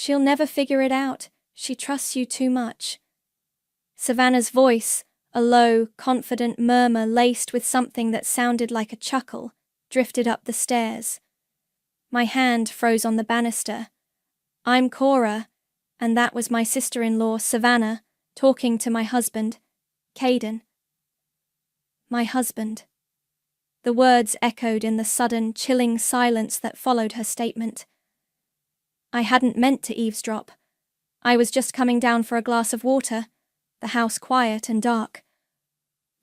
She'll never figure it out. She trusts you too much. Savannah's voice, a low, confident murmur laced with something that sounded like a chuckle, drifted up the stairs. My hand froze on the banister. I'm Cora, and that was my sister-in-law, Savannah, talking to my husband, Caden. My husband. The words echoed in the sudden, chilling silence that followed her statement. I hadn't meant to eavesdrop. I was just coming down for a glass of water, the house quiet and dark.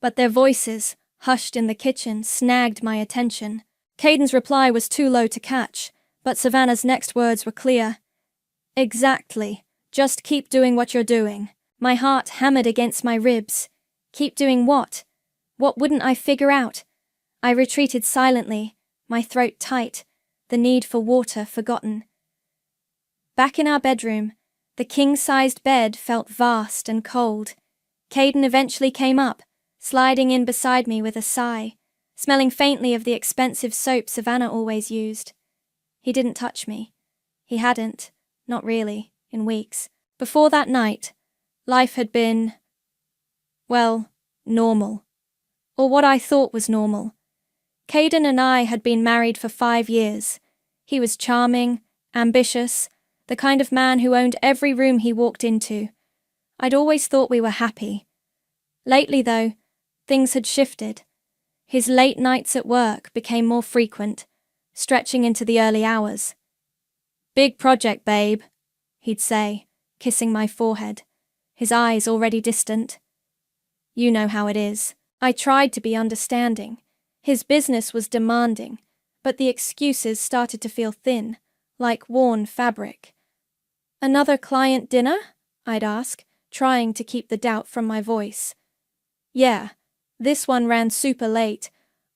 But their voices, hushed in the kitchen, snagged my attention. Caden's reply was too low to catch, but Savannah's next words were clear. Exactly. Just keep doing what you're doing. My heart hammered against my ribs. Keep doing what? What wouldn't I figure out? I retreated silently, my throat tight, the need for water forgotten. Back in our bedroom, the king-sized bed felt vast and cold. Caden eventually came up, sliding in beside me with a sigh, smelling faintly of the expensive soap Savannah always used. He didn't touch me. He hadn't, not really, in weeks. Before that night, life had been, well, normal. Or what I thought was normal. Caden and I had been married for 5 years. He was charming, ambitious, the kind of man who owned every room he walked into. I'd always thought we were happy. Lately, though, things had shifted. His late nights at work became more frequent, stretching into the early hours. "Big project, babe," he'd say, kissing my forehead, his eyes already distant. You know how it is. I tried to be understanding. His business was demanding, but the excuses started to feel thin, like worn fabric. "Another client dinner?" I'd ask, trying to keep the doubt from my voice. "Yeah, this one ran super late.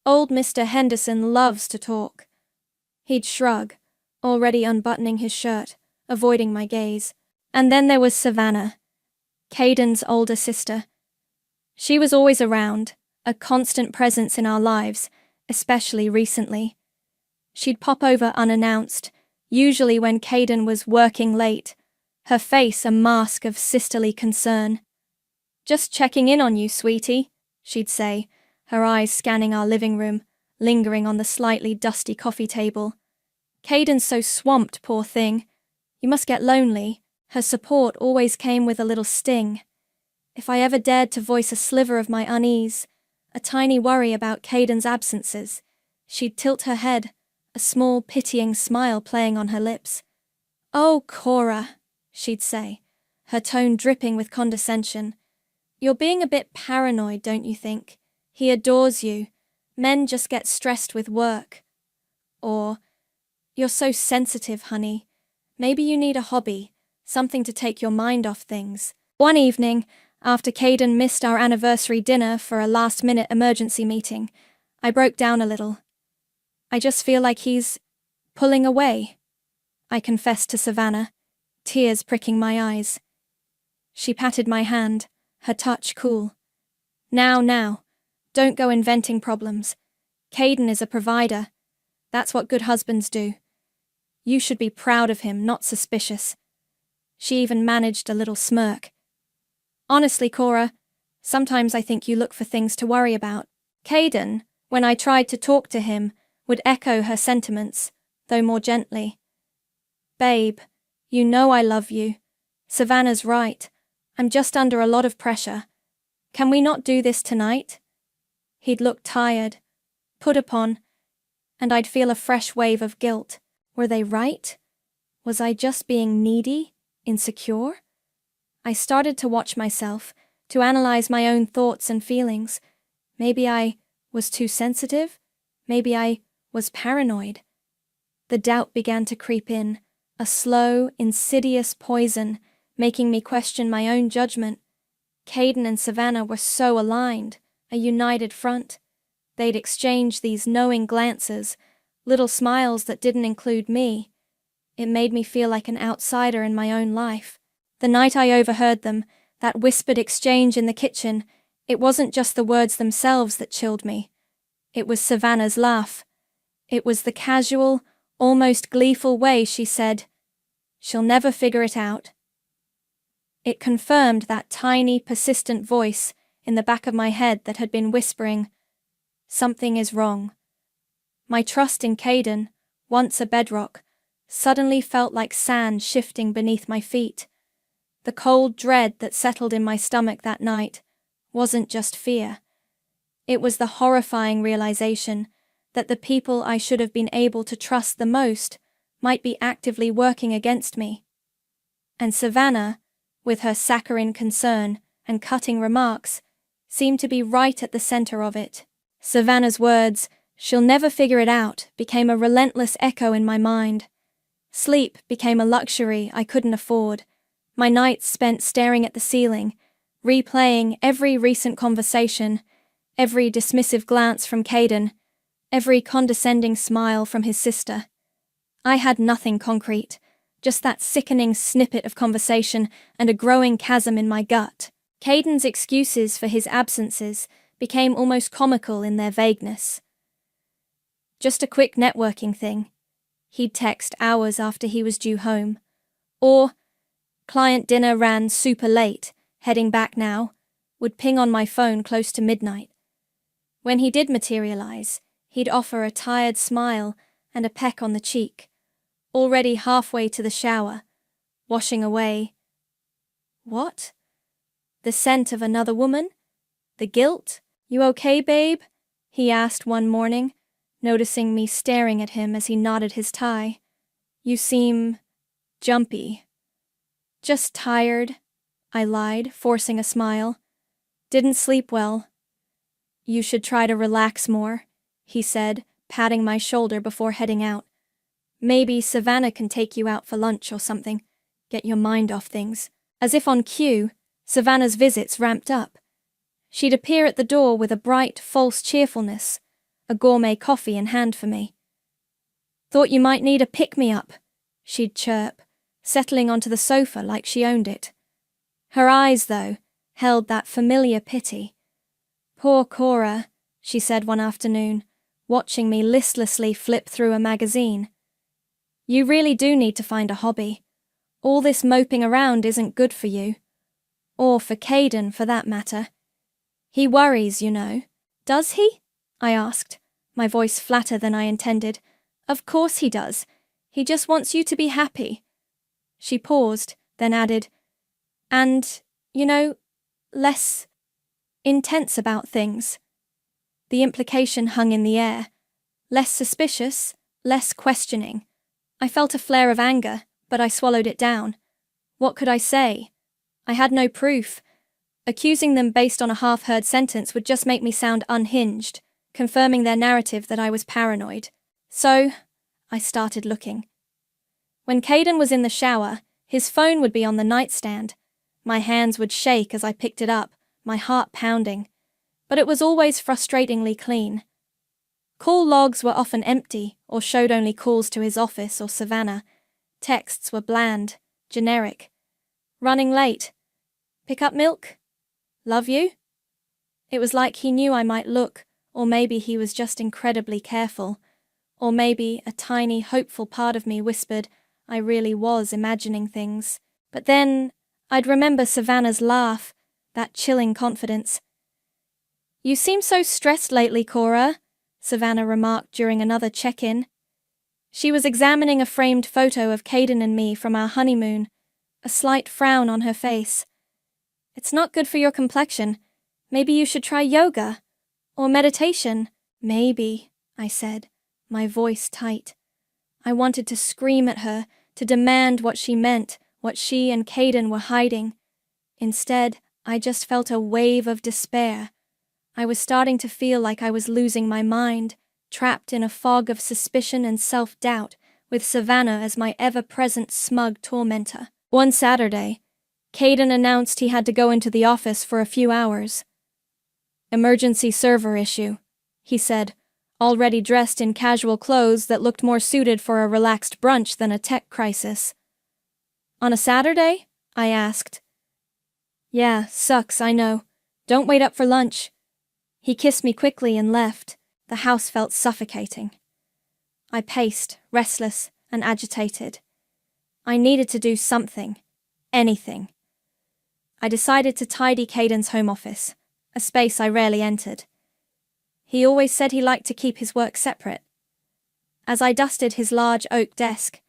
Old Mr. Henderson loves to talk." He'd shrug, already unbuttoning his shirt, avoiding my gaze. And then there was Savannah, Caden's older sister. She was always around, a constant presence in our lives, especially recently. She'd pop over unannounced, usually when Caden was working late, her face a mask of sisterly concern. "Just checking in on you, sweetie," she'd say, her eyes scanning our living room, lingering on the slightly dusty coffee table. "Caden's so swamped, poor thing. You must get lonely." Her support always came with a little sting. If I ever dared to voice a sliver of my unease, a tiny worry about Caden's absences, she'd tilt her head, a small pitying smile playing on her lips. "Oh, Cora," she'd say, her tone dripping with condescension. "You're being a bit paranoid, don't you think? He adores you. Men just get stressed with work." Or, "You're so sensitive, honey. Maybe you need a hobby, something to take your mind off things." One evening, after Caden missed our anniversary dinner for a last-minute emergency meeting, I broke down a little. "I just feel like he's pulling away," I confessed to Savannah, tears pricking my eyes. She patted my hand, her touch cool. Now, don't go inventing problems. Caden is a provider. That's what good husbands do. You should be proud of him, not suspicious." She even managed a little smirk. "Honestly, Cora, sometimes I think you look for things to worry about." Caden, when I tried to talk to him, would echo her sentiments, though more gently. "Babe, you know I love you. Savannah's right. I'm just under a lot of pressure. Can we not do this tonight?" He'd look tired, put upon, and I'd feel a fresh wave of guilt. Were they right? Was I just being needy, insecure? I started to watch myself, to analyze my own thoughts and feelings. Maybe I was too sensitive? Maybe I was paranoid? The doubt began to creep in, a slow, insidious poison, making me question my own judgment. Caden and Savannah were so aligned, a united front. They'd exchange these knowing glances, little smiles that didn't include me. It made me feel like an outsider in my own life. The night I overheard them, that whispered exchange in the kitchen, it wasn't just the words themselves that chilled me. It was Savannah's laugh. It was the casual, almost gleeful way she said, She'll never figure it out. It confirmed that tiny, persistent voice in the back of my head that had been whispering, "Something is wrong." My trust in Caden, once a bedrock, suddenly felt like sand shifting beneath my feet. The cold dread that settled in my stomach that night wasn't just fear. It was the horrifying realization that the people I should have been able to trust the most might be actively working against me. And Savannah, with her saccharine concern and cutting remarks, seemed to be right at the center of it. Savannah's words, "She'll never figure it out," became a relentless echo in my mind. Sleep became a luxury I couldn't afford, my nights spent staring at the ceiling, replaying every recent conversation, every dismissive glance from Caden, every condescending smile from his sister. I had nothing concrete, just that sickening snippet of conversation and a growing chasm in my gut. Caden's excuses for his absences became almost comical in their vagueness. Just a quick networking thing. He'd text hours after he was due home. Or, client dinner ran super late, heading back now, would ping on my phone close to midnight. When he did materialize, he'd offer a tired smile and a peck on the cheek, already halfway to the shower, washing away. What? The scent of another woman? The guilt? "You okay, babe?" he asked one morning, noticing me staring at him as he knotted his tie. "You seem jumpy." "Just tired," I lied, forcing a smile. "Didn't sleep well." "You should try to relax more," he said, patting my shoulder before heading out. "Maybe Savannah can take you out for lunch or something. Get your mind off things." As if on cue, Savannah's visits ramped up. She'd appear at the door with a bright, false cheerfulness, a gourmet coffee in hand for me. "Thought you might need a pick-me-up," she'd chirp, settling onto the sofa like she owned it. Her eyes, though, held that familiar pity. "Poor Cora," she said one afternoon, watching me listlessly flip through a magazine. "You really do need to find a hobby. All this moping around isn't good for you. Or for Caden, for that matter. He worries, you know." "Does he?" I asked, my voice flatter than I intended. "Of course he does. He just wants you to be happy." She paused, then added, "And, you know, less intense about things." The implication hung in the air. Less suspicious, less questioning. I felt a flare of anger, but I swallowed it down. What could I say? I had no proof. Accusing them based on a half-heard sentence would just make me sound unhinged, confirming their narrative that I was paranoid. So, I started looking. When Caden was in the shower, his phone would be on the nightstand. My hands would shake as I picked it up, my heart pounding. But it was always frustratingly clean. Call logs were often empty or showed only calls to his office or Savannah. Texts were bland, generic. "Running late. Pick up milk? Love you?" It was like he knew I might look, or maybe he was just incredibly careful. Or maybe a tiny, hopeful part of me whispered I really was imagining things. But then I'd remember Savannah's laugh, that chilling confidence. "You seem so stressed lately, Cora," Savannah remarked during another check-in. She was examining a framed photo of Caden and me from our honeymoon, a slight frown on her face. "It's not good for your complexion. Maybe you should try yoga. Or meditation." "Maybe," I said, my voice tight. I wanted to scream at her, to demand what she meant, what she and Caden were hiding. Instead, I just felt a wave of despair. I was starting to feel like I was losing my mind, trapped in a fog of suspicion and self-doubt, with Savannah as my ever-present smug tormentor. One Saturday, Caden announced he had to go into the office for a few hours. "Emergency server issue," he said, already dressed in casual clothes that looked more suited for a relaxed brunch than a tech crisis. "On a Saturday?" I asked. "Yeah, sucks, I know. Don't wait up for lunch." He kissed me quickly and left. The house felt suffocating. I paced, restless and agitated. I needed to do something. Anything. I decided to tidy Caden's home office, a space I rarely entered. He always said he liked to keep his work separate. As I dusted his large oak desk,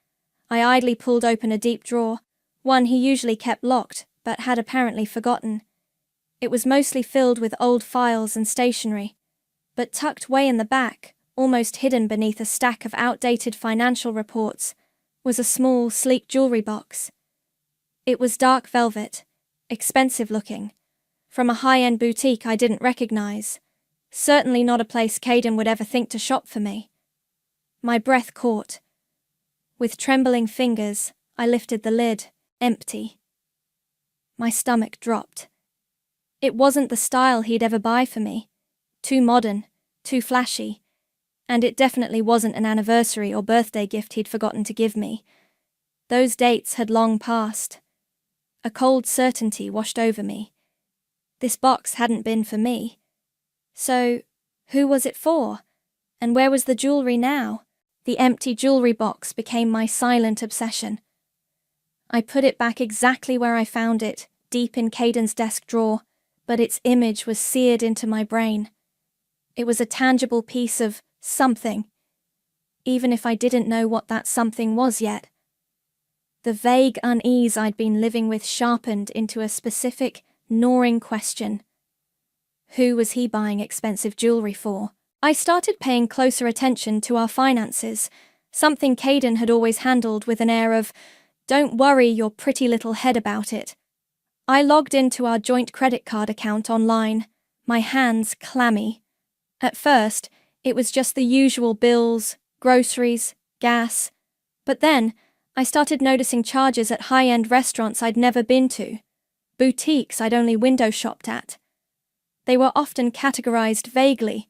I idly pulled open a deep drawer, one he usually kept locked but had apparently forgotten. It was mostly filled with old files and stationery, but tucked way in the back, almost hidden beneath a stack of outdated financial reports, was a small, sleek jewelry box. It was dark velvet, expensive looking, from a high-end boutique I didn't recognize. Certainly not a place Caden would ever think to shop for me. My breath caught. With trembling fingers, I lifted the lid, empty. My stomach dropped. It wasn't the style he'd ever buy for me. Too modern, too flashy, and it definitely wasn't an anniversary or birthday gift he'd forgotten to give me. Those dates had long passed. A cold certainty washed over me. This box hadn't been for me. So, who was it for? And where was the jewelry now? The empty jewelry box became my silent obsession. I put it back exactly where I found it, deep in Caden's desk drawer, but its image was seared into my brain. It was a tangible piece of something, even if I didn't know what that something was yet. The vague unease I'd been living with sharpened into a specific, gnawing question. Who was he buying expensive jewelry for? I started paying closer attention to our finances, something Caden had always handled with an air of, "Don't worry your pretty little head about it." I logged into our joint credit card account online, my hands clammy. At first, it was just the usual bills, groceries, gas. But then, I started noticing charges at high-end restaurants I'd never been to, boutiques I'd only window shopped at. They were often categorized vaguely: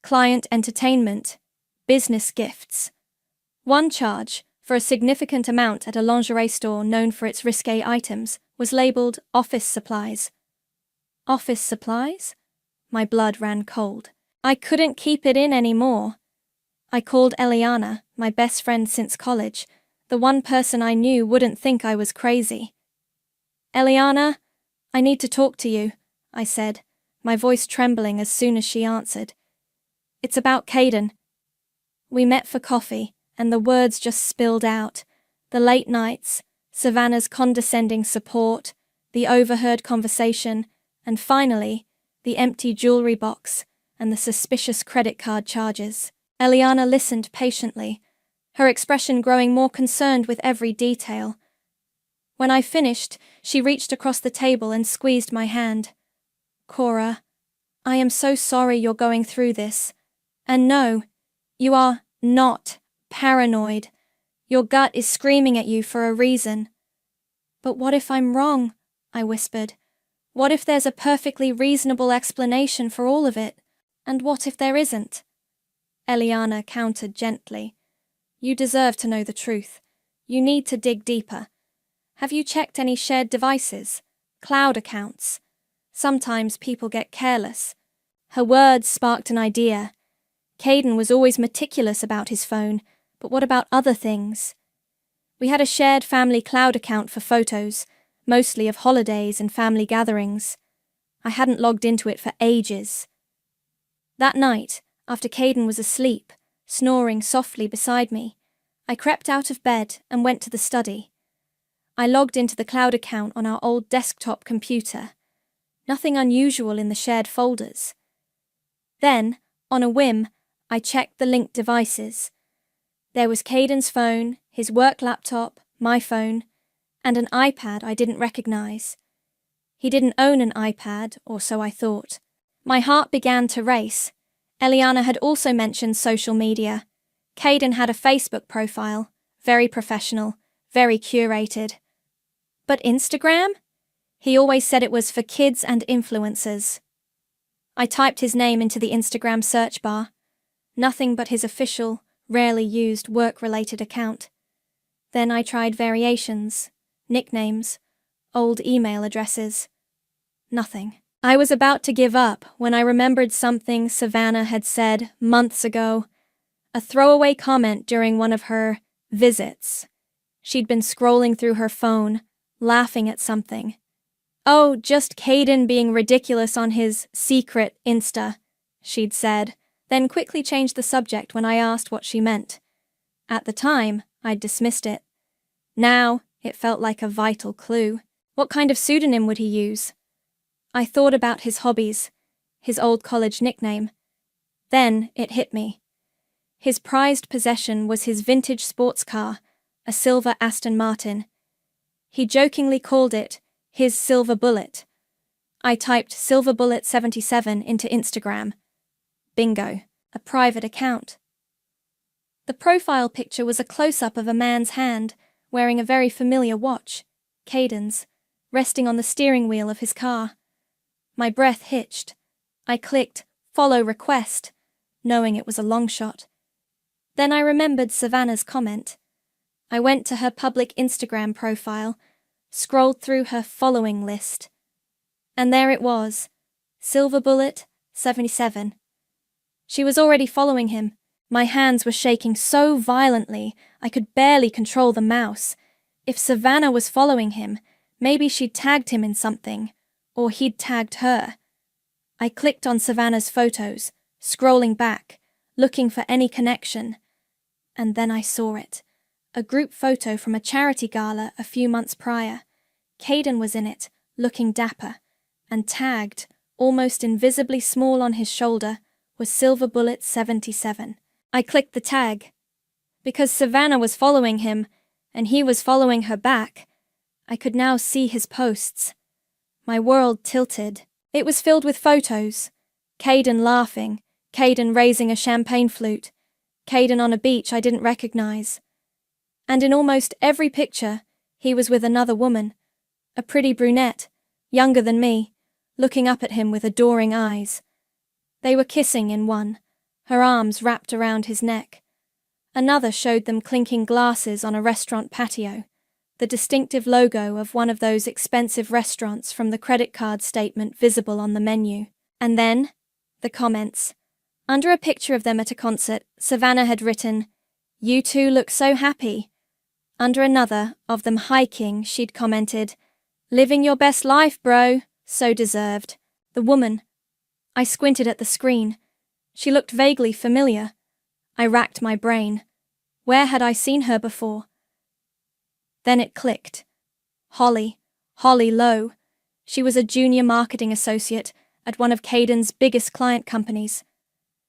client entertainment, business gifts. One charge, for a significant amount at a lingerie store known for its risque items, was labeled office supplies. Office supplies? My blood ran cold. I couldn't keep it in anymore. I called Eliana, my best friend since college, the one person I knew wouldn't think I was crazy. "Eliana, I need to talk to you," I said, my voice trembling as soon as she answered. "It's about Caden." We met for coffee, and the words just spilled out. The late nights, Savannah's condescending support, the overheard conversation, and finally, the empty jewelry box and the suspicious credit card charges. Eliana listened patiently, her expression growing more concerned with every detail. When I finished, she reached across the table and squeezed my hand. "Cora, I am so sorry you're going through this. And no, you are not paranoid. Your gut is screaming at you for a reason." "But what if I'm wrong?" I whispered. "What if there's a perfectly reasonable explanation for all of it? And what if there isn't?" Eliana countered gently. "You deserve to know the truth. You need to dig deeper. Have you checked any shared devices? Cloud accounts? Sometimes people get careless." Her words sparked an idea. Caden was always meticulous about his phone, but what about other things? We had a shared family cloud account for photos, mostly of holidays and family gatherings. I hadn't logged into it for ages. That night, after Caden was asleep, snoring softly beside me, I crept out of bed and went to the study. I logged into the cloud account on our old desktop computer. Nothing unusual in the shared folders. Then, on a whim, I checked the linked devices. There was Caden's phone, his work laptop, my phone, and an iPad I didn't recognize. He didn't own an iPad, or so I thought. My heart began to race. Eliana had also mentioned social media. Caden had a Facebook profile, very professional, very curated. But Instagram? He always said it was for kids and influencers. I typed his name into the Instagram search bar. Nothing but his official, rarely used work-related account. Then I tried variations, nicknames, old email addresses. Nothing. I was about to give up when I remembered something Savannah had said months ago, a throwaway comment during one of her visits. She'd been scrolling through her phone, laughing at something. "Oh, just Caden being ridiculous on his secret Insta," she'd said, then quickly changed the subject when I asked what she meant. At the time, I'd dismissed it. Now, it felt like a vital clue. What kind of pseudonym would he use? I thought about his hobbies, his old college nickname. Then it hit me. His prized possession was his vintage sports car, a silver Aston Martin. He jokingly called it his Silver Bullet. I typed Silver Bullet 77 into Instagram. Bingo, a private account. The profile picture was a close-up of a man's hand, wearing a very familiar watch, Caden's, resting on the steering wheel of his car. My breath hitched. I clicked follow request, knowing it was a long shot. Then I remembered Savannah's comment. I went to her public Instagram profile, scrolled through her following list. And there it was, Silver Bullet 77. She was already following him. My hands were shaking so violently I could barely control the mouse. If Savannah was following him, maybe she'd tagged him in something, or he'd tagged her. I clicked on Savannah's photos, scrolling back, looking for any connection. And then I saw it. A group photo from a charity gala a few months prior. Caden was in it, looking dapper, and tagged, almost invisibly small on his shoulder, was Silver Bullet 77. I clicked the tag. Because Savannah was following him, and he was following her back, I could now see his posts. My world tilted. It was filled with photos. Caden laughing, Caden raising a champagne flute, Caden on a beach I didn't recognize. And in almost every picture, he was with another woman, a pretty brunette, younger than me, looking up at him with adoring eyes. They were kissing in one, her arms wrapped around his neck. Another showed them clinking glasses on a restaurant patio, the distinctive logo of one of those expensive restaurants from the credit card statement visible on the menu. And then, the comments. Under a picture of them at a concert, Savannah had written, "You two look so happy." Under another, of them hiking, she'd commented, "Living your best life, bro. So deserved." The woman. I squinted at the screen. She looked vaguely familiar. I racked my brain. Where had I seen her before? Then it clicked. Holly Lowe. She was a junior marketing associate at one of Caden's biggest client companies.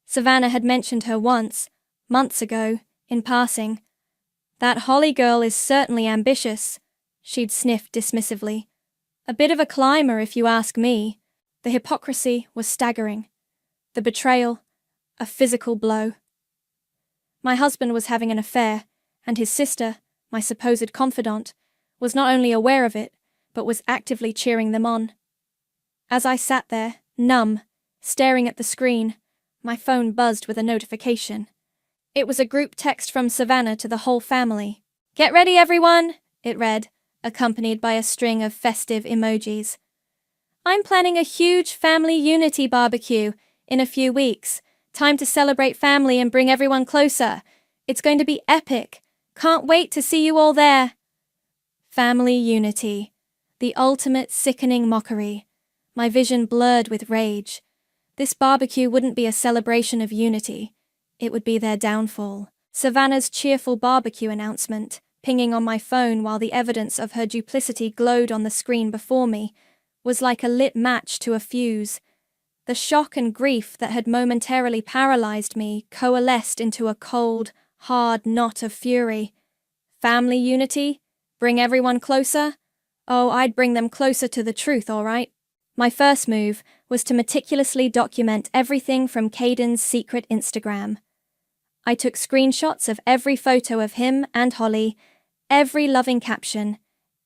Savannah had mentioned her once, months ago, in passing. "That Holly girl is certainly ambitious," she'd sniffed dismissively. "A bit of a climber, if you ask me." The hypocrisy was staggering. The betrayal, a physical blow. My husband was having an affair, and his sister, my supposed confidant, was not only aware of it, but was actively cheering them on. As I sat there, numb, staring at the screen, my phone buzzed with a notification. It was a group text from Savannah to the whole family. "Get ready, everyone," it read, accompanied by a string of festive emojis. "I'm planning a huge family unity barbecue in a few weeks. Time to celebrate family and bring everyone closer. It's going to be epic. Can't wait to see you all there." Family unity. The ultimate sickening mockery. My vision blurred with rage. This barbecue wouldn't be a celebration of unity. It would be their downfall. Savannah's cheerful barbecue announcement, pinging on my phone while the evidence of her duplicity glowed on the screen before me, was like a lit match to a fuse. The shock and grief that had momentarily paralyzed me coalesced into a cold, hard knot of fury. Family unity? Bring everyone closer? Oh, I'd bring them closer to the truth, all right. My first move was to meticulously document everything from Caden's secret Instagram. I took screenshots of every photo of him and Holly, every loving caption,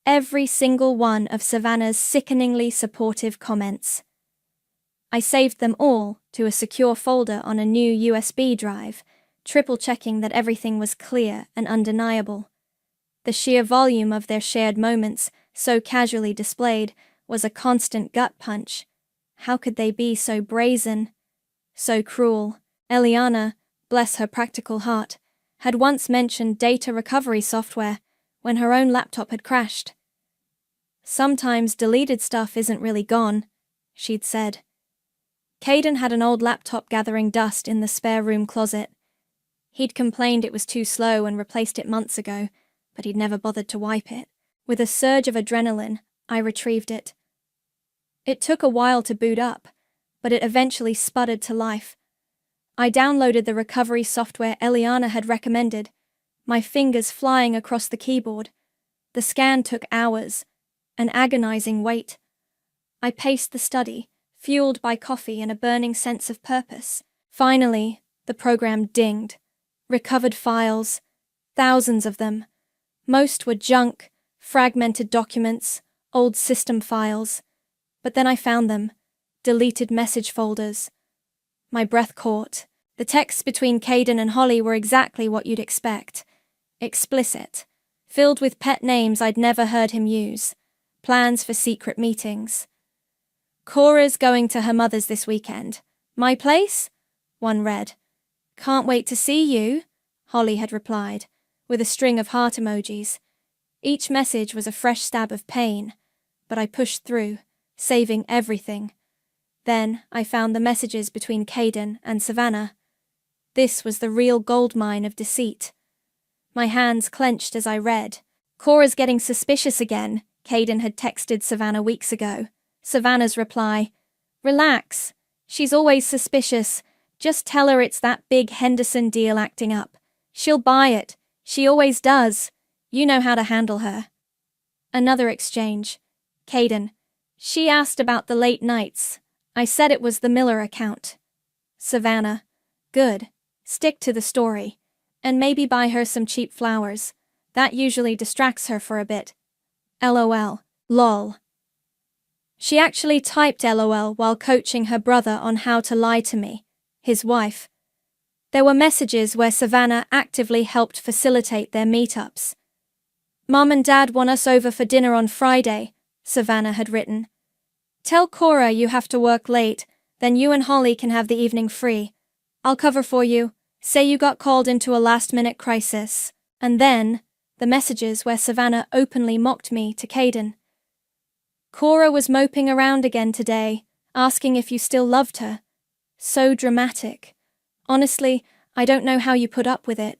every single one of Savannah's sickeningly supportive comments. I saved them all to a secure folder on a new USB drive, triple-checking that everything was clear and undeniable. The sheer volume of their shared moments, so casually displayed, was a constant gut punch. How could they be so brazen? So cruel. Eliana, bless her practical heart, had once mentioned data recovery software, when her own laptop had crashed. "Sometimes deleted stuff isn't really gone," she'd said. Caden had an old laptop gathering dust in the spare room closet. He'd complained it was too slow and replaced it months ago, but he'd never bothered to wipe it. With a surge of adrenaline, I retrieved it. It took a while to boot up, but it eventually sputtered to life. I downloaded the recovery software Eliana had recommended, my fingers flying across the keyboard. The scan took hours, an agonizing wait. I paced the study, fueled by coffee and a burning sense of purpose. Finally, the program dinged. Recovered files, thousands of them. Most were junk, fragmented documents, old system files. But then I found them, deleted message folders. My breath caught. The texts between Caden and Holly were exactly what you'd expect. Explicit, filled with pet names I'd never heard him use. Plans for secret meetings. "Cora's going to her mother's this weekend. My place?" one read. "Can't wait to see you," Holly had replied, with a string of heart emojis. Each message was a fresh stab of pain, but I pushed through, saving everything. Then I found the messages between Caden and Savannah. This was the real goldmine of deceit. My hands clenched as I read. "Cora's getting suspicious again," Caden had texted Savannah weeks ago. Savannah's reply, "Relax. She's always suspicious. Just tell her it's that big Henderson deal acting up. She'll buy it. She always does. You know how to handle her." Another exchange. Caden, "She asked about the late nights. I said it was the Miller account." Savannah, "Good. Stick to the story. And maybe buy her some cheap flowers. That usually distracts her for a bit. LOL. Lol." She actually typed LOL while coaching her brother on how to lie to me, his wife. There were messages where Savannah actively helped facilitate their meetups. "Mom and Dad want us over for dinner on Friday," Savannah had written. "Tell Cora you have to work late, then you and Holly can have the evening free. I'll cover for you. Say you got called into a last-minute crisis." And then, the messages where Savannah openly mocked me to Caden. "Cora was moping around again today, asking if you still loved her. So dramatic. Honestly, I don't know how you put up with it."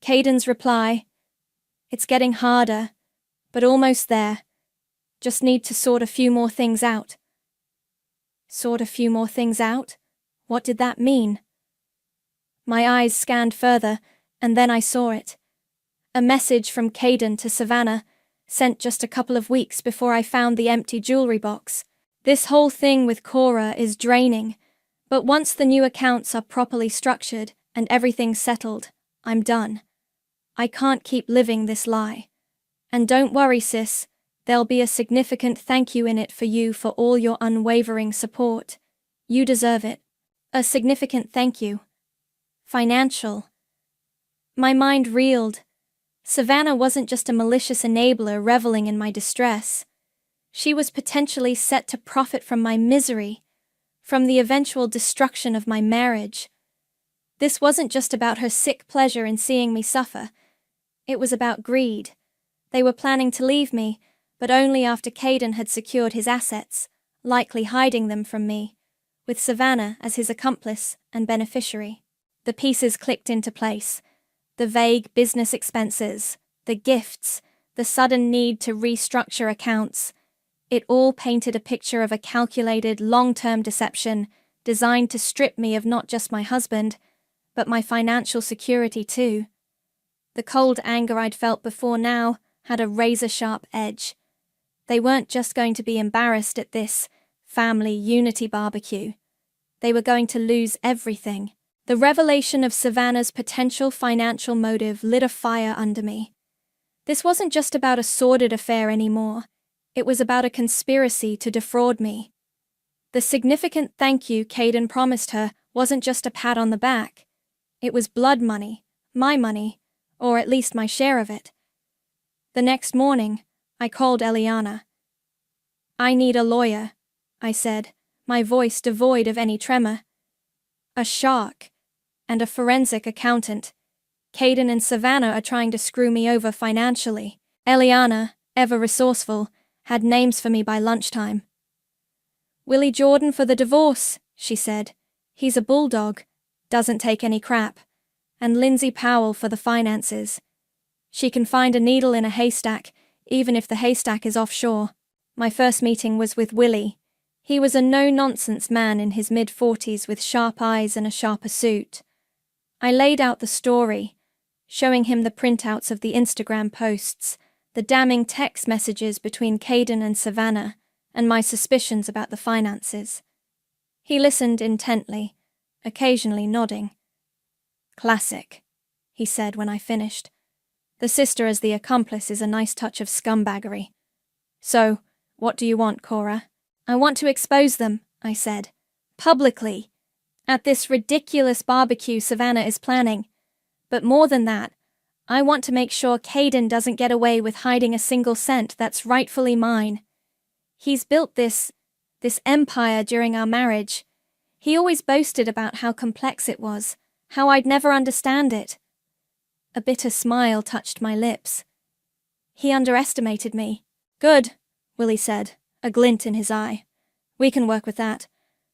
Caden's reply, "It's getting harder, but almost there. Just need to sort a few more things out." Sort a few more things out? What did that mean? My eyes scanned further, and then I saw it. A message from Caden to Savannah, sent just a couple of weeks before I found the empty jewelry box. "This whole thing with Cora is draining, but once the new accounts are properly structured and everything's settled, I'm done. I can't keep living this lie. And don't worry, sis, there'll be a significant thank you in it for you for all your unwavering support. You deserve it. A significant thank you. Financial." My mind reeled. Savannah wasn't just a malicious enabler reveling in my distress. She was potentially set to profit from my misery, from the eventual destruction of my marriage. This wasn't just about her sick pleasure in seeing me suffer. It was about greed. They were planning to leave me, but only after Caden had secured his assets, likely hiding them from me, with Savannah as his accomplice and beneficiary. The pieces clicked into place. The vague business expenses, the gifts, the sudden need to restructure accounts. It all painted a picture of a calculated, long-term deception designed to strip me of not just my husband, but my financial security too. The cold anger I'd felt before now had a razor-sharp edge. They weren't just going to be embarrassed at this family unity barbecue. They were going to lose everything. The revelation of Savannah's potential financial motive lit a fire under me. This wasn't just about a sordid affair anymore. It was about a conspiracy to defraud me. The significant thank you Caden promised her wasn't just a pat on the back. It was blood money, my money, or at least my share of it. The next morning, I called Eliana. "I need a lawyer," I said, my voice devoid of any tremor. "A shark. And a forensic accountant. Caden and Savannah are trying to screw me over financially. Eliana, ever resourceful, had names for me by lunchtime. Willie Jordan for the divorce, she said. He's a bulldog, doesn't take any crap. And Lindsay Powell for the finances. She can find a needle in a haystack, even if the haystack is offshore. My first meeting was with Willie. He was a no-nonsense man in his mid-40s with sharp eyes and a sharper suit. I laid out the story, showing him the printouts of the Instagram posts, the damning text messages between Caden and Savannah, and my suspicions about the finances. He listened intently, occasionally nodding. "Classic," he said when I finished. "The sister as the accomplice is a nice touch of scumbaggery. So, what do you want, Cora?" "I want to expose them," I said. "Publicly. At this ridiculous barbecue Savannah is planning. But more than that, I want to make sure Caden doesn't get away with hiding a single cent that's rightfully mine. He's built this empire during our marriage. He always boasted about how complex it was, how I'd never understand it." A bitter smile touched my lips. "He underestimated me." "Good," Willie said, a glint in his eye. "We can work with that.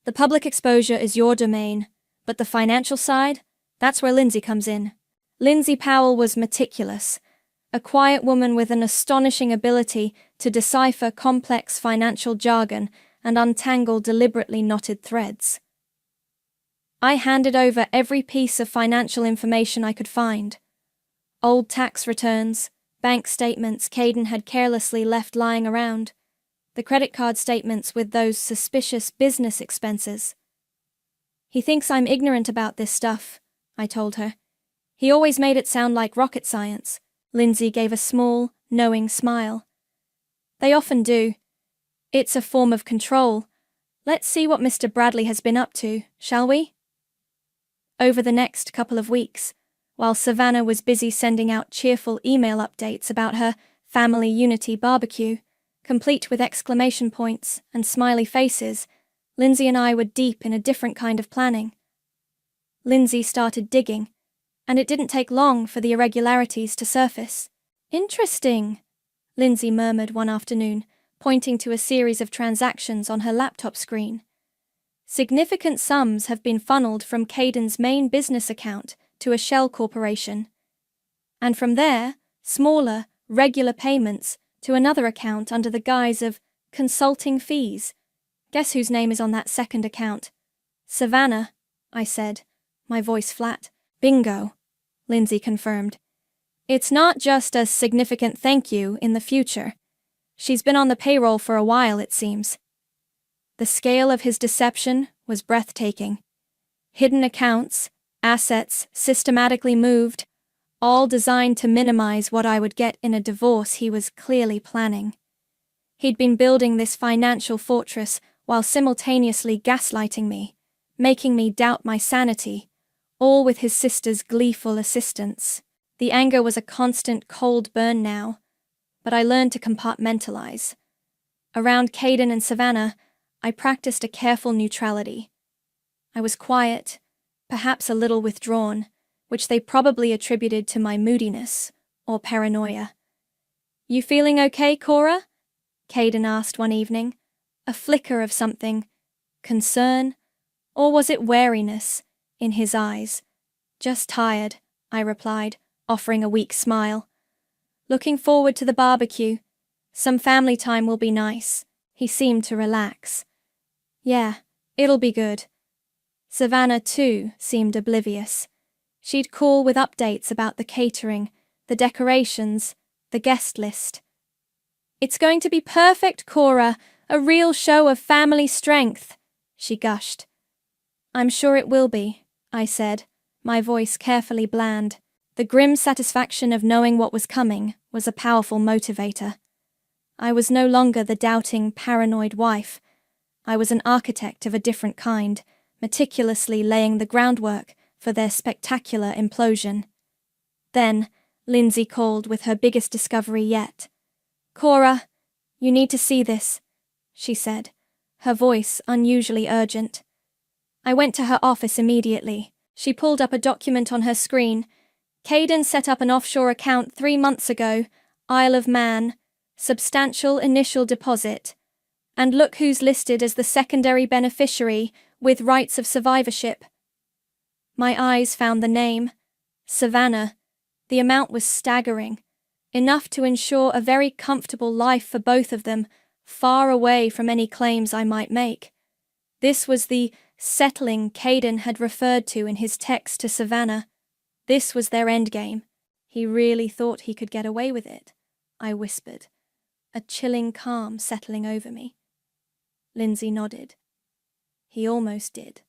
The public exposure is your domain, but the financial side, that's where Lindsay comes in." Lindsay Powell was meticulous, a quiet woman with an astonishing ability to decipher complex financial jargon and untangle deliberately knotted threads. I handed over every piece of financial information I could find. Old tax returns, bank statements Caden had carelessly left lying around, the credit card statements with those suspicious business expenses. "He thinks I'm ignorant about this stuff," I told her. "He always made it sound like rocket science." Lindsay gave a small, knowing smile. "They often do. It's a form of control. Let's see what Mr. Bradley has been up to, shall we?" Over the next couple of weeks, while Savannah was busy sending out cheerful email updates about her family unity barbecue, complete with exclamation points and smiley faces, Lindsay and I were deep in a different kind of planning. Lindsay started digging, and it didn't take long for the irregularities to surface. "Interesting," Lindsay murmured one afternoon, pointing to a series of transactions on her laptop screen. "Significant sums have been funneled from Caden's main business account to a shell corporation. And from there, smaller, regular payments to another account under the guise of consulting fees. Guess whose name is on that second account?" "Savannah," I said, my voice flat. "Bingo," Lindsay confirmed. "It's not just a significant thank you in the future. She's been on the payroll for a while, it seems." The scale of his deception was breathtaking. Hidden accounts, assets systematically moved, all designed to minimize what I would get in a divorce he was clearly planning. He'd been building this financial fortress while simultaneously gaslighting me, making me doubt my sanity, all with his sister's gleeful assistance. The anger was a constant cold burn now, but I learned to compartmentalize. Around Caden and Savannah, I practiced a careful neutrality. I was quiet, perhaps a little withdrawn, which they probably attributed to my moodiness or paranoia. "You feeling okay, Cora?" Caden asked one evening, a flicker of something, concern, or was it wariness, in his eyes. "Just tired," I replied, offering a weak smile. "Looking forward to the barbecue. Some family time will be nice." He seemed to relax. "Yeah, it'll be good." Savannah, too, seemed oblivious. She'd call with updates about the catering, the decorations, the guest list. "It's going to be perfect, Cora, a real show of family strength," she gushed. "I'm sure it will be," I said, my voice carefully bland. The grim satisfaction of knowing what was coming was a powerful motivator. I was no longer the doubting, paranoid wife. I was an architect of a different kind, meticulously laying the groundwork for their spectacular implosion. Then, Lindsay called with her biggest discovery yet. "Cora, you need to see this," she said, her voice unusually urgent. I went to her office immediately. She pulled up a document on her screen. Caden set up an offshore account 3 months ago, Isle of Man, substantial initial deposit. And look who's listed as the secondary beneficiary with rights of survivorship. My eyes found the name, Savannah. The amount was staggering, enough to ensure a very comfortable life for both of them, far away from any claims I might make. This was the settling Caden had referred to in his text to Savannah. This was their endgame. He really thought he could get away with it, I whispered, a chilling calm settling over me. Lindsay nodded. He almost did.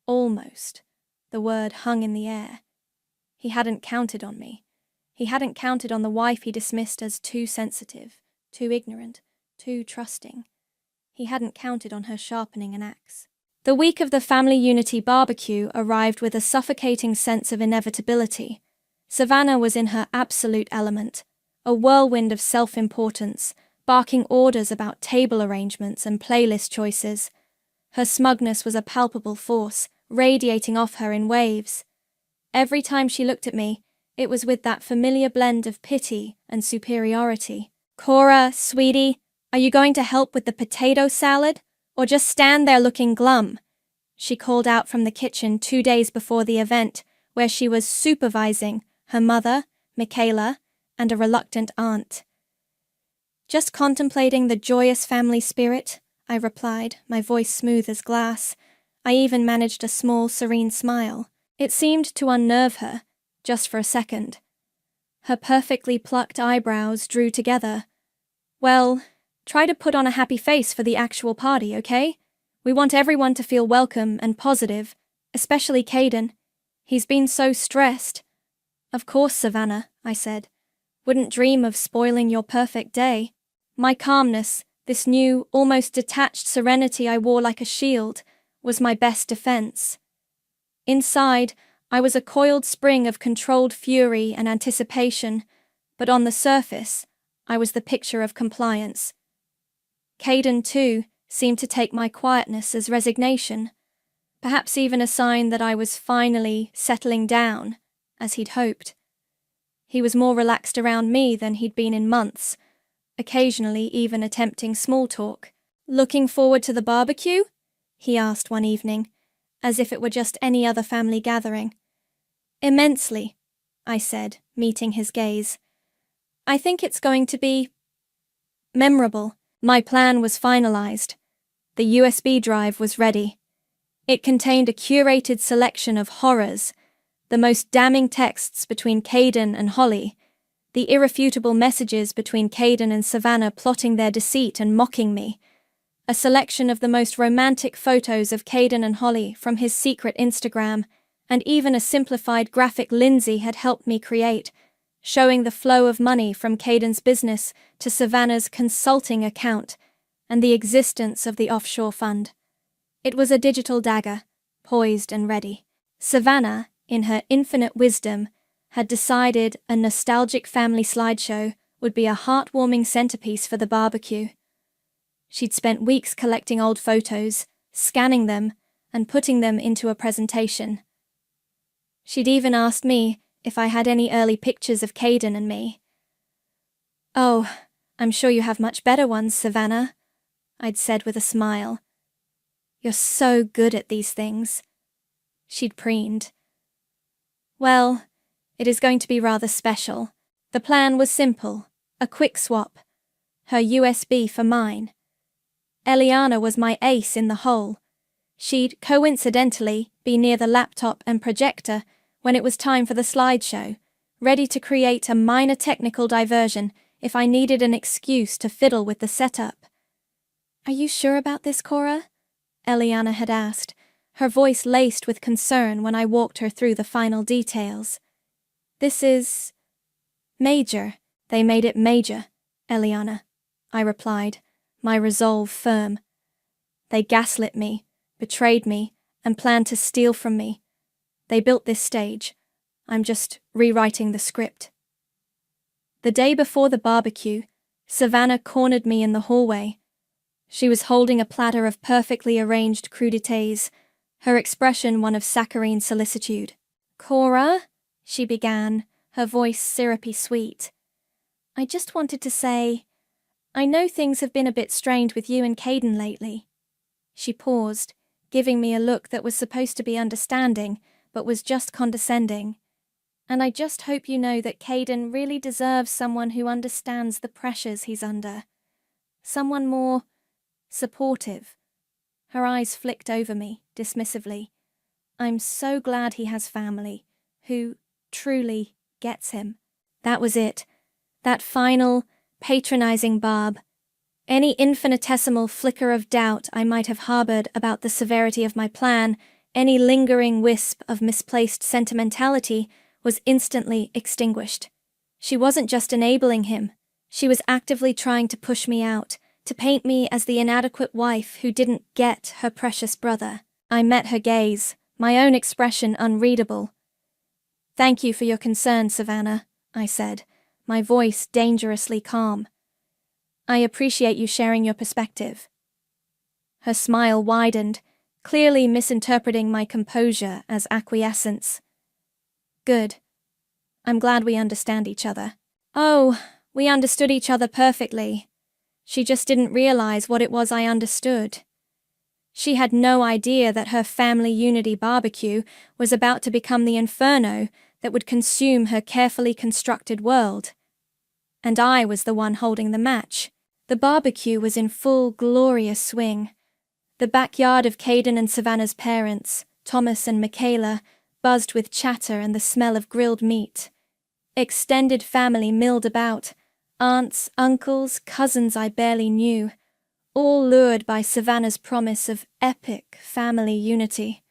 Almost. The word hung in the air. He hadn't counted on me. He hadn't counted on the wife he dismissed as too sensitive, too ignorant, too trusting. He hadn't counted on her sharpening an axe. The week of the family unity barbecue arrived with a suffocating sense of inevitability. Savannah was in her absolute element, a whirlwind of self-importance, barking orders about table arrangements and playlist choices. Her smugness was a palpable force, radiating off her in waves. Every time she looked at me, it was with that familiar blend of pity and superiority. "Cora, sweetie, are you going to help with the potato salad? Or just stand there looking glum?" She called out from the kitchen 2 days before the event, where she was supervising her mother, Michaela, and a reluctant aunt. "Just contemplating the joyous family spirit," I replied, my voice smooth as glass. I even managed a small, serene smile. It seemed to unnerve her, just for a second. Her perfectly plucked eyebrows drew together. "Well, try to put on a happy face for the actual party, okay? We want everyone to feel welcome and positive, especially Caden. He's been so stressed." "Of course, Savannah," I said. "Wouldn't dream of spoiling your perfect day." My calmness, this new, almost detached serenity I wore like a shield, was my best defense. Inside, I was a coiled spring of controlled fury and anticipation, but on the surface, I was the picture of compliance. Caden, too, seemed to take my quietness as resignation, perhaps even a sign that I was finally settling down, as he'd hoped. He was more relaxed around me than he'd been in months, occasionally even attempting small talk. "Looking forward to the barbecue?" he asked one evening, as if it were just any other family gathering. "Immensely," I said, meeting his gaze. "I think it's going to be memorable." My plan was finalized. The USB drive was ready. It contained a curated selection of horrors, the most damning texts between Caden and Holly, the irrefutable messages between Caden and Savannah plotting their deceit and mocking me, a selection of the most romantic photos of Caden and Holly from his secret Instagram, and even a simplified graphic Lindsay had helped me create, showing the flow of money from Caden's business to Savannah's consulting account and the existence of the offshore fund. It was a digital dagger, poised and ready. Savannah, in her infinite wisdom, had decided a nostalgic family slideshow would be a heartwarming centerpiece for the barbecue. She'd spent weeks collecting old photos, scanning them, and putting them into a presentation. She'd even asked me if I had any early pictures of Caden and me. "Oh, I'm sure you have much better ones, Savannah," I'd said with a smile. "You're so good at these things." She'd preened. "Well, it is going to be rather special." The plan was simple, a quick swap. Her USB for mine. Eliana was my ace in the hole. She'd, coincidentally, be near the laptop and projector when it was time for the slideshow, ready to create a minor technical diversion if I needed an excuse to fiddle with the setup. "Are you sure about this, Cora?" Eliana had asked, her voice laced with concern when I walked her through the final details. "This is major." "They made it major, Eliana," I replied, my resolve firm. "They gaslit me, betrayed me, and planned to steal from me. They built this stage. I'm just rewriting the script." The day before the barbecue, Savannah cornered me in the hallway. She was holding a platter of perfectly arranged crudités, her expression one of saccharine solicitude. "Cora?" she began, her voice syrupy sweet. I just wanted to say, I know things have been a bit strained with you and Caden lately. She paused, giving me a look that was supposed to be understanding, but was just condescending. And I just hope you know that Caden really deserves someone who understands the pressures he's under. Someone more supportive. Her eyes flicked over me, dismissively. I'm so glad he has family, who truly gets him. That was it. That final, patronizing barb. Any infinitesimal flicker of doubt I might have harbored about the severity of my plan, any lingering wisp of misplaced sentimentality, was instantly extinguished. She wasn't just enabling him. She was actively trying to push me out, to paint me as the inadequate wife who didn't get her precious brother. I met her gaze, my own expression unreadable. Thank you for your concern, Savannah, I said, my voice dangerously calm. I appreciate you sharing your perspective. Her smile widened, clearly misinterpreting my composure as acquiescence. Good. I'm glad we understand each other. Oh, we understood each other perfectly. She just didn't realize what it was I understood. She had no idea that her family unity barbecue was about to become the inferno that would consume her carefully constructed world. And I was the one holding the match. The barbecue was in full, glorious swing. The backyard of Caden and Savannah's parents, Thomas and Michaela, buzzed with chatter and the smell of grilled meat. Extended family milled about, aunts, uncles, cousins I barely knew, all lured by Savannah's promise of epic family unity.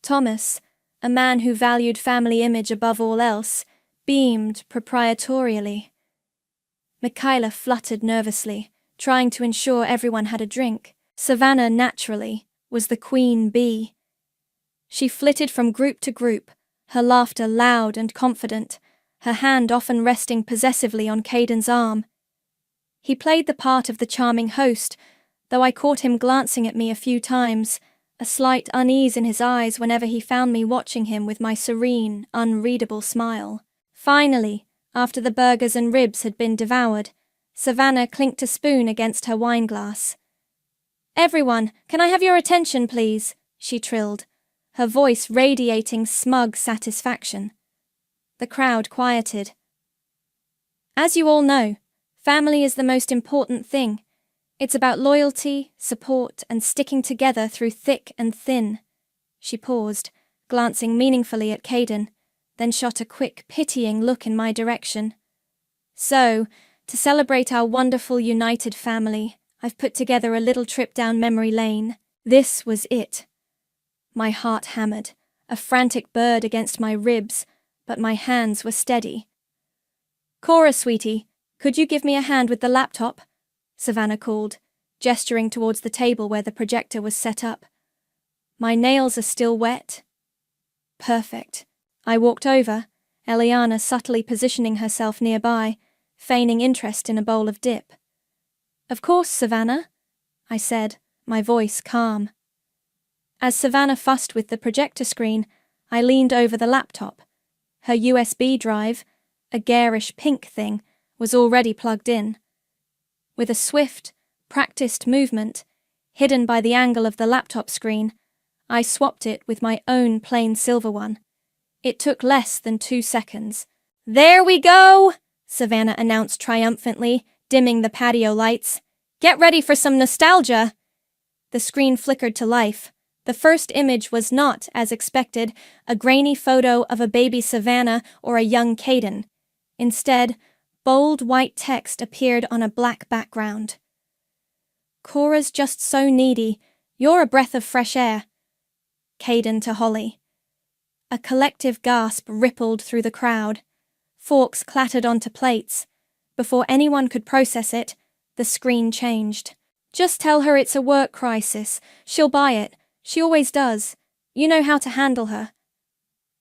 Thomas, a man who valued family image above all else, beamed proprietorially. Michaela fluttered nervously, trying to ensure everyone had a drink. Savannah, naturally, was the queen bee. She flitted from group to group, her laughter loud and confident, her hand often resting possessively on Caden's arm. He played the part of the charming host, though I caught him glancing at me a few times, a slight unease in his eyes whenever he found me watching him with my serene, unreadable smile. Finally, after the burgers and ribs had been devoured, Savannah clinked a spoon against her wineglass. Everyone, can I have your attention, please? She trilled, her voice radiating smug satisfaction. The crowd quieted. As you all know, family is the most important thing. It's about loyalty, support, and sticking together through thick and thin. She paused, glancing meaningfully at Caden, then shot a quick, pitying look in my direction. So, to celebrate our wonderful united family, I've put together a little trip down memory lane. This was it. My heart hammered, a frantic bird against my ribs, but my hands were steady. Cora, sweetie, could you give me a hand with the laptop? Savannah called, gesturing towards the table where the projector was set up. My nails are still wet. Perfect. I walked over, Eliana subtly positioning herself nearby, feigning interest in a bowl of dip. Of course, Savannah, I said, my voice calm. As Savannah fussed with the projector screen, I leaned over the laptop. Her USB drive, a garish pink thing, was already plugged in. With a swift, practiced movement, hidden by the angle of the laptop screen, I swapped it with my own plain silver one. It took less than 2 seconds. There we go! Savannah announced triumphantly, dimming the patio lights. Get ready for some nostalgia! The screen flickered to life. The first image was not, as expected, a grainy photo of a baby Savannah or a young Caden. Instead, bold white text appeared on a black background. Cora's just so needy. You're a breath of fresh air. Caden to Holly. A collective gasp rippled through the crowd. Forks clattered onto plates. Before anyone could process it, the screen changed. Just tell her it's a work crisis. She'll buy it. She always does. You know how to handle her.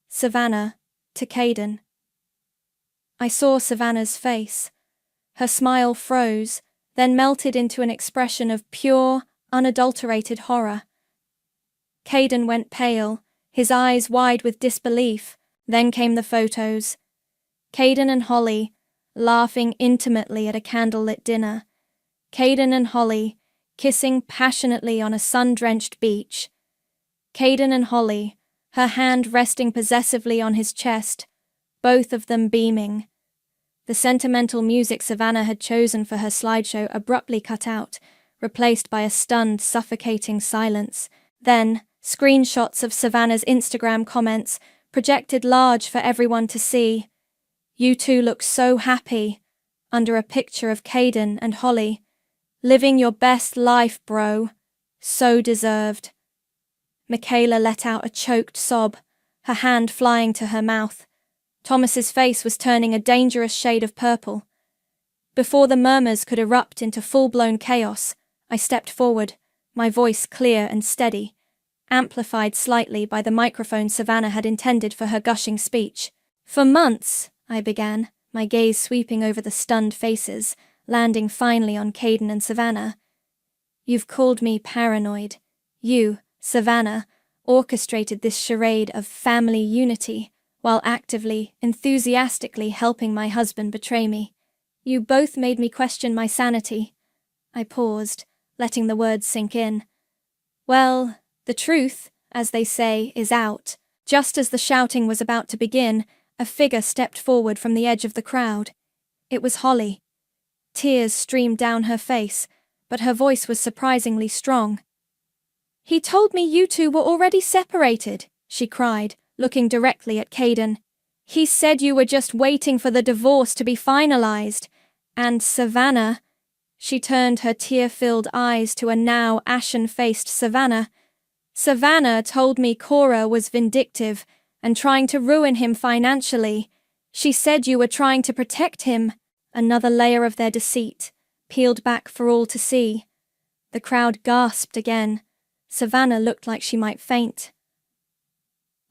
Savannah to Caden. I saw Savannah's face. Her smile froze, then melted into an expression of pure, unadulterated horror. Caden went pale, his eyes wide with disbelief, Then came the photos. Caden and Holly, laughing intimately at a candlelit dinner. Caden and Holly, kissing passionately on a sun-drenched beach. Caden and Holly, her hand resting possessively on his chest, both of them beaming. The sentimental music Savannah had chosen for her slideshow abruptly cut out, replaced by a stunned, suffocating silence. Then, screenshots of Savannah's Instagram comments, projected large for everyone to see. "You two look so happy," under a picture of Caden and Holly. "Living your best life, bro. So deserved." Michaela let out a choked sob, her hand flying to her mouth. Thomas's face was turning a dangerous shade of purple. Before the murmurs could erupt into full-blown chaos, I stepped forward, my voice clear and steady, amplified slightly by the microphone Savannah had intended for her gushing speech. "For months," I began, my gaze sweeping over the stunned faces, landing finally on Caden and Savannah. "You've called me paranoid. You, Savannah, orchestrated this charade of family unity, while actively, enthusiastically helping my husband betray me. You both made me question my sanity." I paused, letting the words sink in. "Well, the truth, as they say, is out." Just as the shouting was about to begin, a figure stepped forward from the edge of the crowd. It was Holly. Tears streamed down her face, but her voice was surprisingly strong. "He told me you two were already separated," she cried, looking directly at Caden. "He said you were just waiting for the divorce to be finalized. And Savannah," she turned her tear-filled eyes to a now ashen-faced Savannah. "Savannah told me Cora was vindictive and trying to ruin him financially. She said you were trying to protect him." Another layer of their deceit, peeled back for all to see. The crowd gasped again. Savannah looked like she might faint.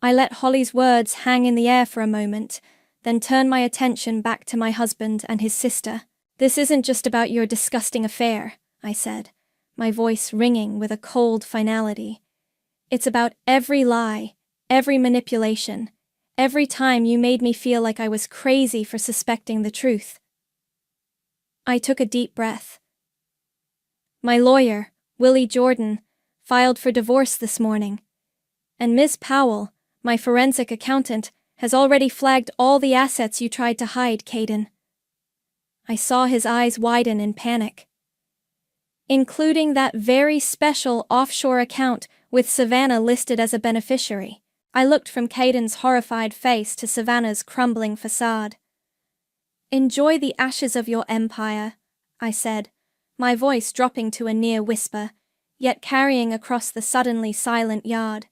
I let Holly's words hang in the air for a moment, then turned my attention back to my husband and his sister. "This isn't just about your disgusting affair," I said, my voice ringing with a cold finality. "It's about every lie, every manipulation, every time you made me feel like I was crazy for suspecting the truth." I took a deep breath. "My lawyer, Willie Jordan, filed for divorce this morning, and Ms. Powell, my forensic accountant, has already flagged all the assets you tried to hide, Caden." I saw his eyes widen in panic. "Including that very special offshore account with Savannah listed as a beneficiary." I looked from Caden's horrified face to Savannah's crumbling facade. "Enjoy the ashes of your empire," I said, my voice dropping to a near whisper, yet carrying across the suddenly silent yard.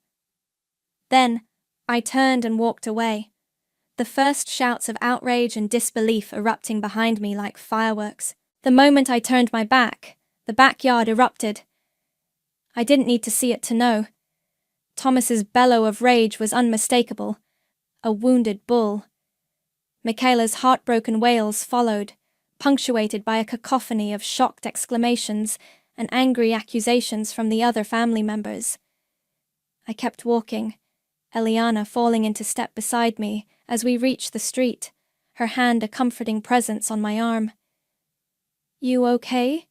Then, I turned and walked away, the first shouts of outrage and disbelief erupting behind me like fireworks. The moment I turned my back, the backyard erupted. I didn't need to see it to know. Thomas's bellow of rage was unmistakable. A wounded bull. Michaela's heartbroken wails followed, punctuated by a cacophony of shocked exclamations and angry accusations from the other family members. I kept walking, Eliana falling into step beside me as we reached the street, her hand a comforting presence on my arm. "You okay?"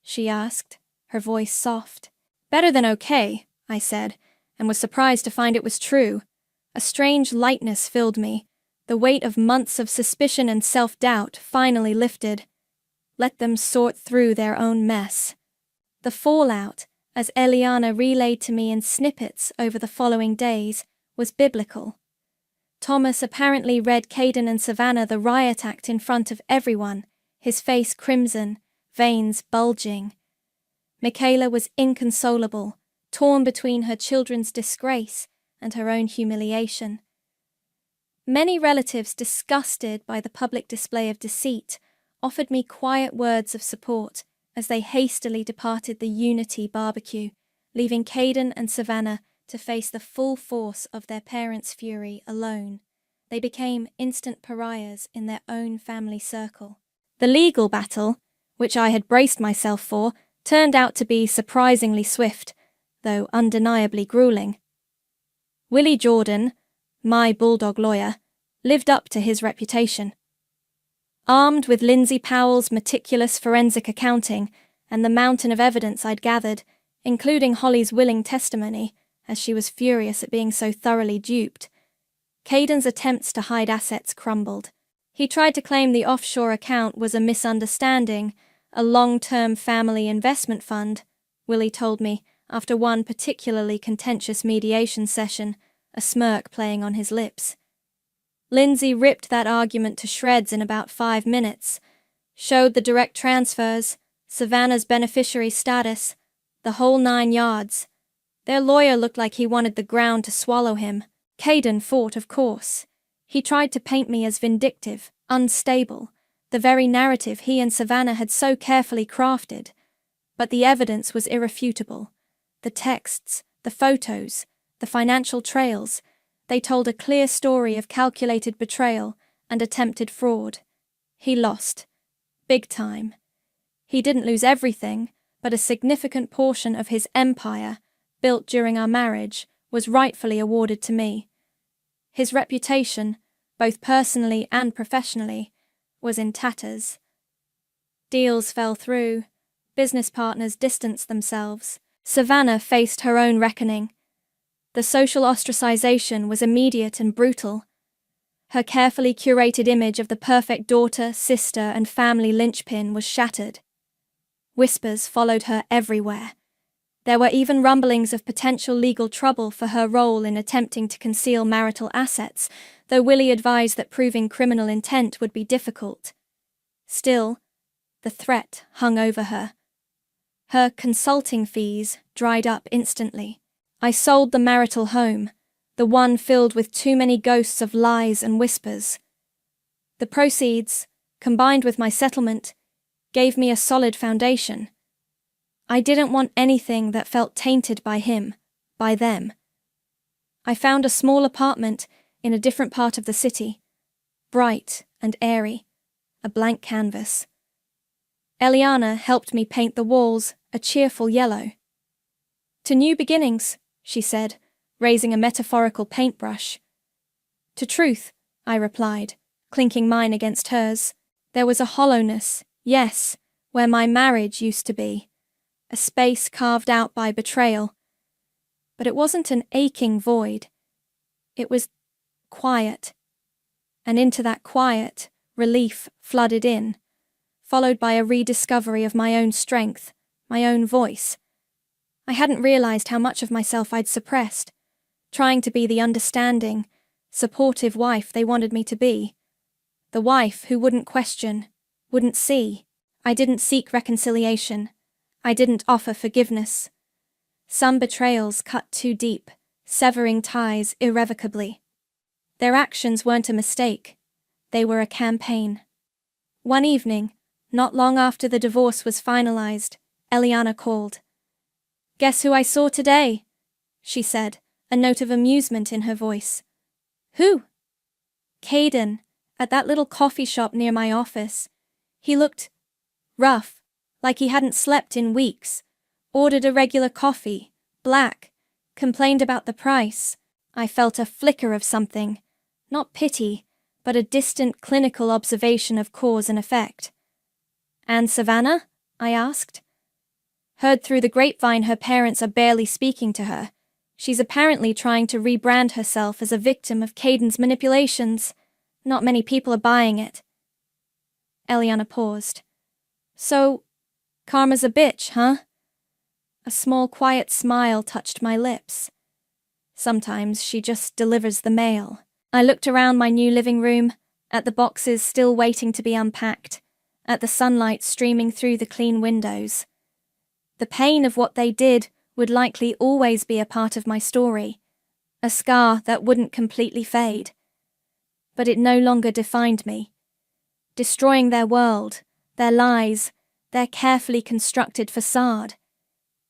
she asked, her voice soft. "Better than okay," I said, and was surprised to find it was true. A strange lightness filled me. The weight of months of suspicion and self-doubt finally lifted. Let them sort through their own mess. The fallout, as Eliana relayed to me in snippets over the following days, was biblical. Thomas apparently read Caden and Savannah the riot act in front of everyone, his face crimson, veins bulging. Michaela was inconsolable, torn between her children's disgrace and her own humiliation. Many relatives, disgusted by the public display of deceit, offered me quiet words of support as they hastily departed the Unity barbecue, leaving Caden and Savannah to face the full force of their parents' fury alone. They became instant pariahs in their own family circle. The legal battle, which I had braced myself for, turned out to be surprisingly swift, though undeniably grueling. Willie Jordan, my bulldog lawyer, lived up to his reputation. Armed with Lindsay Powell's meticulous forensic accounting and the mountain of evidence I'd gathered, including Holly's willing testimony, as she was furious at being so thoroughly duped, Caden's attempts to hide assets crumbled. He tried to claim the offshore account was a misunderstanding, a long-term family investment fund, Willie told me after one particularly contentious mediation session, a smirk playing on his lips. Lindsay ripped that argument to shreds in about 5 minutes, showed the direct transfers, Savannah's beneficiary status, the whole 9 yards. Their lawyer looked like he wanted the ground to swallow him. Caden fought, of course. He tried to paint me as vindictive, unstable, the very narrative he and Savannah had so carefully crafted. But the evidence was irrefutable. The texts, the photos, the financial trails, they told a clear story of calculated betrayal and attempted fraud. He lost. Big time. He didn't lose everything, but a significant portion of his empire, built during our marriage, was rightfully awarded to me. His reputation, both personally and professionally, was in tatters. Deals fell through. Business partners distanced themselves. Savannah faced her own reckoning. The social ostracization was immediate and brutal. Her carefully curated image of the perfect daughter, sister, and family linchpin was shattered. Whispers followed her everywhere. There were even rumblings of potential legal trouble for her role in attempting to conceal marital assets, though Willie advised that proving criminal intent would be difficult. Still, the threat hung over her. Her consulting fees dried up instantly. I sold the marital home, the one filled with too many ghosts of lies and whispers. The proceeds, combined with my settlement, gave me a solid foundation. I didn't want anything that felt tainted by him, by them. I found a small apartment in a different part of the city, bright and airy, a blank canvas. Eliana helped me paint the walls a cheerful yellow. To new beginnings, she said, raising a metaphorical paintbrush. To truth, I replied, clinking mine against hers. There was a hollowness, yes, where my marriage used to be. A space carved out by betrayal. But it wasn't an aching void. It was quiet. And into that quiet, relief flooded in, followed by a rediscovery of my own strength, my own voice. I hadn't realized how much of myself I'd suppressed, trying to be the understanding, supportive wife they wanted me to be. The wife who wouldn't question, wouldn't see. I didn't seek reconciliation. I didn't offer forgiveness. Some betrayals cut too deep, severing ties irrevocably. Their actions weren't a mistake. They were a campaign. One evening, not long after the divorce was finalized, Eliana called. "Guess who I saw today?" she said, a note of amusement in her voice. "Who?" "Caden, at that little coffee shop near my office. He looked rough, like he hadn't slept in weeks. Ordered a regular coffee, black, complained about the price. I felt a flicker of something, not pity, but a distant clinical observation of cause and effect. "And Savannah?" I asked. "Heard through the grapevine her parents are barely speaking to her. She's apparently trying to rebrand herself as a victim of Caden's manipulations. Not many people are buying it." Eliana paused. "So, karma's a bitch, huh?" A small quiet smile touched my lips. Sometimes she just delivers the mail. I looked around my new living room, at the boxes still waiting to be unpacked, at the sunlight streaming through the clean windows. The pain of what they did would likely always be a part of my story, a scar that wouldn't completely fade. But it no longer defined me. Destroying their world, their lies, their carefully constructed facade.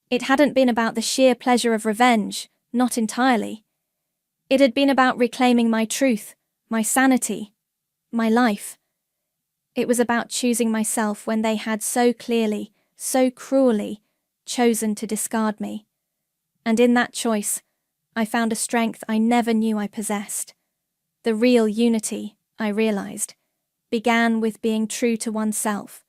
It hadn't been about the sheer pleasure of revenge, not entirely. It had been about reclaiming my truth, my sanity, my life. It was about choosing myself when they had so clearly, so cruelly, chosen to discard me. And in that choice, I found a strength I never knew I possessed. The real unity, I realized, began with being true to oneself.